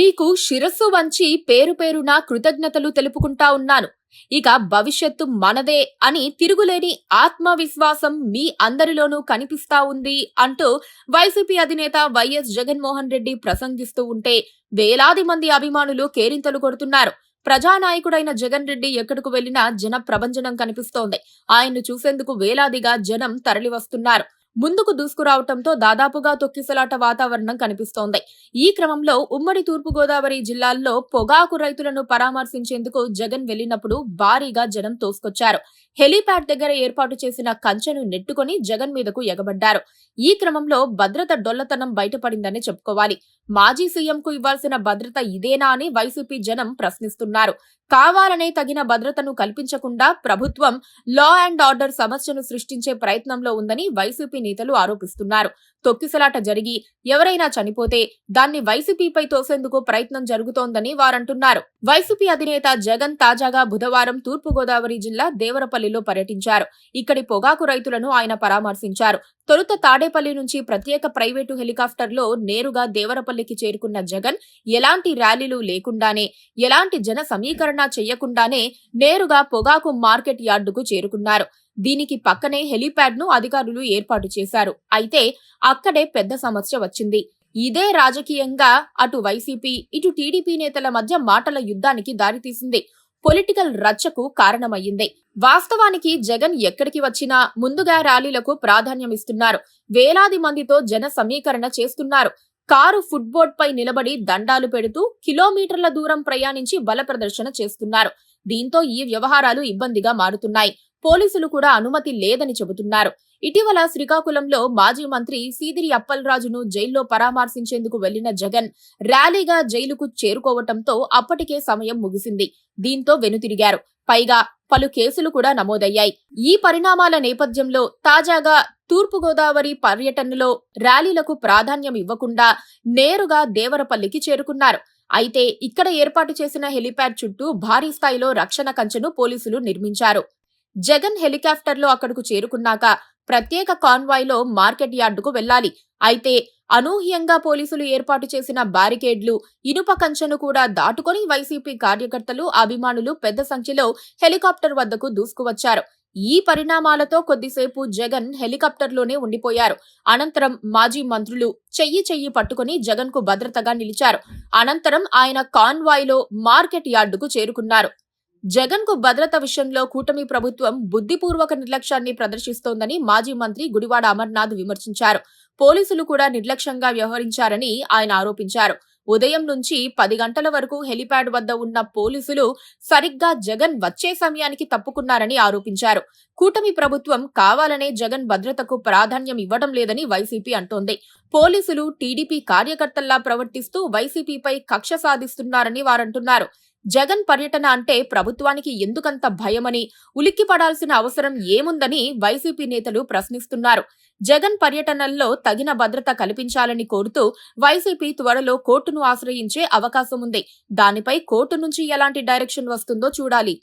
మీకు శిరస్సు వంచి పేరు పేరున కృతజ్ఞతలు తెలుపుకుంటా ఉన్నాను. ఇక భవిష్యత్తు మనదే అని తిరుగులేని ఆత్మవిశ్వాసం మీ అందరిలోనూ కనిపిస్తా ఉంది అంటూ వైసీపీ అధినేత వైఎస్ జగన్మోహన్ రెడ్డి ప్రసంగిస్తూ ఉంటే వేలాది మంది అభిమానులు కేరింతలు కొడుతున్నారు. ప్రజానాయకుడైన జగన్ రెడ్డి ఎక్కడకు వెళ్లినా జన ప్రభంజనం కనిపిస్తోంది. ఆయన్ను చూసేందుకు వేలాదిగా జనం తరలివస్తున్నారు. ముందుకు దూసుకురావటంతో దాదాపుగా తొక్కిసలాట వాతావరణం కనిపిస్తోంది. ఈ క్రమంలో ఉమ్మడి తూర్పుగోదావరి జిల్లాల్లో పొగాకు రైతులను పరామర్శించేందుకు జగన్ వెళ్లినప్పుడు భారీగా జనం తోసుకొచ్చారు. హెలీప్యాడ్ దగ్గర ఏర్పాటు చేసిన కంచెను నెట్టుకుని జగన్ మీదకు ఎగబడ్డారు. ఈ క్రమంలో భద్రత డొల్లతనం బయటపడిందని చెప్పుకోవాలి. మాజీ సీఎంకు ఇవ్వాల్సిన భద్రత ఇదేనా అని వైసీపీ జనం ప్రశ్నిస్తున్నారు. కావాలనే తగిన భద్రతను కల్పించకుండా ప్రభుత్వం లా అండ్ ఆర్డర్ సమస్యను సృష్టించే ప్రయత్నంలో ఉందని వైసీపీ నేతలు ఆరోపిస్తున్నారు. తొక్కిసలాట జరిగి ఎవరైనా చనిపోతే దాన్ని వైసీపీపై తోసేందుకు ప్రయత్నం జరుగుతోందని వారంటున్నారు. వైసీపీ అధినేత జగన్ తాజాగా బుధవారం తూర్పుగోదావరి జిల్లా దేవరపల్లిలో పర్యటించారు. ఇక్కడి పొగాకు రైతులను ఆయన పరామర్శించారు. తొలుత తాడేపల్లి నుంచి ప్రత్యేక ప్రైవేటు హెలికాప్టర్లో నేరుగా దేవరపల్లికి చేరుకున్న జగన్ ఎలాంటి ర్యాలీలు లేకుండానే, ఎలాంటి జన సమీకరణ చేయకుండానే నేరుగా పొగాకు మార్కెట్ యార్డుకు చేరుకున్నారు. దీనికి పక్కనే హెలీప్యాడ్ ను అధికారులు ఏర్పాటు చేశారు. అయితే అక్కడే పెద్ద సమస్య వచ్చింది. ఇదే రాజకీయంగా అటు వైసీపీ ఇటు టీడీపీ నేతల మధ్య మాటల యుద్ధానికి దారితీసింది. పొలిటికల్ రచ్చకు కారణమయ్యింది. వాస్తవానికి జగన్ ఎక్కడికి వచ్చినా ముందుగా ర్యాలీలకు ప్రాధాన్యమిస్తున్నారు. వేలాది మందితో జన సమీకరణ చేస్తున్నారు. కారు ఫుట్బోర్డ్ పై నిలబడి దండాలు పెడుతూ కిలోమీటర్ల దూరం ప్రయాణించి బల ప్రదర్శన చేస్తున్నారు. దీంతో ఈ వ్యవహారాలు ఇబ్బందిగా మారుతున్నాయి. పోలీసులు కూడా అనుమతి లేదని చెబుతున్నారు. ఇటీవల శ్రీకాకుళంలో మాజీ మంత్రి సీదిరి అప్పలరాజును జైల్లో పరామర్శించేందుకు వెళ్లిన జగన్ ర్యాలీగా జైలుకు చేరుకోవటంతో అప్పటికే సమయం ముగిసింది. దీంతో వెనుతిరిగారు. పైగా పలు కేసులు కూడా నమోదయ్యాయి. ఈ పరిణామాల నేపథ్యంలో తాజాగా తూర్పుగోదావరి పర్యటనలో ర్యాలీలకు ప్రాధాన్యం ఇవ్వకుండా నేరుగా దేవరపల్లికి చేరుకున్నారు. అయితే ఇక్కడ ఏర్పాటు చేసిన హెలీప్యాడ్ చుట్టూ భారీ స్థాయిలో రక్షణ కంచెను పోలీసులు నిర్మించారు. జగన్ హెలికాప్టర్లో అక్కడకు చేరుకున్నాక ప్రత్యేక కాన్వాయ్లో మార్కెట్ యార్డుకు వెళ్లాలి. అయితే అనూహ్యంగా పోలీసులు ఏర్పాటు చేసిన బారికేడ్లు, ఇనుప కంచెను కూడా దాటుకొని వైసీపీ కార్యకర్తలు, అభిమానులు పెద్ద సంఖ్యలో హెలికాప్టర్ వద్దకు దూసుకువచ్చారు. ఈ పరిణామాలతో కొద్దిసేపు జగన్ హెలికాప్టర్లోనే ఉండిపోయారు. అనంతరం మాజీ మంత్రులు చెయ్యి పట్టుకుని జగన్ కు భద్రతగా నిలిచారు. అనంతరం ఆయన కాన్వాయ్లో మార్కెట్ యార్డుకు చేరుకున్నారు. జగన్ కు భద్రత విషయంలో కూటమి ప్రభుత్వం బుద్ధిపూర్వక నిర్లక్ష్యాన్ని ప్రదర్శిస్తోందని మాజీ మంత్రి గుడివాడ అమర్నాథ్ విమర్శించారు. పోలీసులు కూడా నిర్లక్ష్యంగా వ్యవహరించారని ఆయన ఆరోపించారు. ఉదయం నుంచి 10 గంటల వరకు హెలీప్యాడ్ వద్ద ఉన్న పోలీసులు సరిగ్గా జగన్ వచ్చే సమయానికి తప్పుకున్నారని ఆరోపించారు. కూటమి ప్రభుత్వం కావాలనే జగన్ భద్రతకు ప్రాధాన్యం ఇవ్వడం లేదని వైసీపీ అంటోంది. పోలీసులు టీడీపీ కార్యకర్తల్లా ప్రవర్తిస్తూ వైసీపీపై కక్ష సాధిస్తున్నారని వారంటున్నారు. జగన్ పర్యటన అంటే ప్రభుత్వానికి ఎందుకంత భయమని, ఉలిక్కిపడాల్సిన అవసరం ఏముందని వైసీపీ నేతలు ప్రశ్నిస్తున్నారు. జగన్ పర్యటనల్లో తగిన భద్రత కల్పించాలని కోరుతూ వైసీపీ త్వరలో కోర్టును ఆశ్రయించే అవకాశం ఉంది. దానిపై కోర్టు నుంచి ఎలాంటి డైరెక్షన్ వస్తుందో చూడాలి.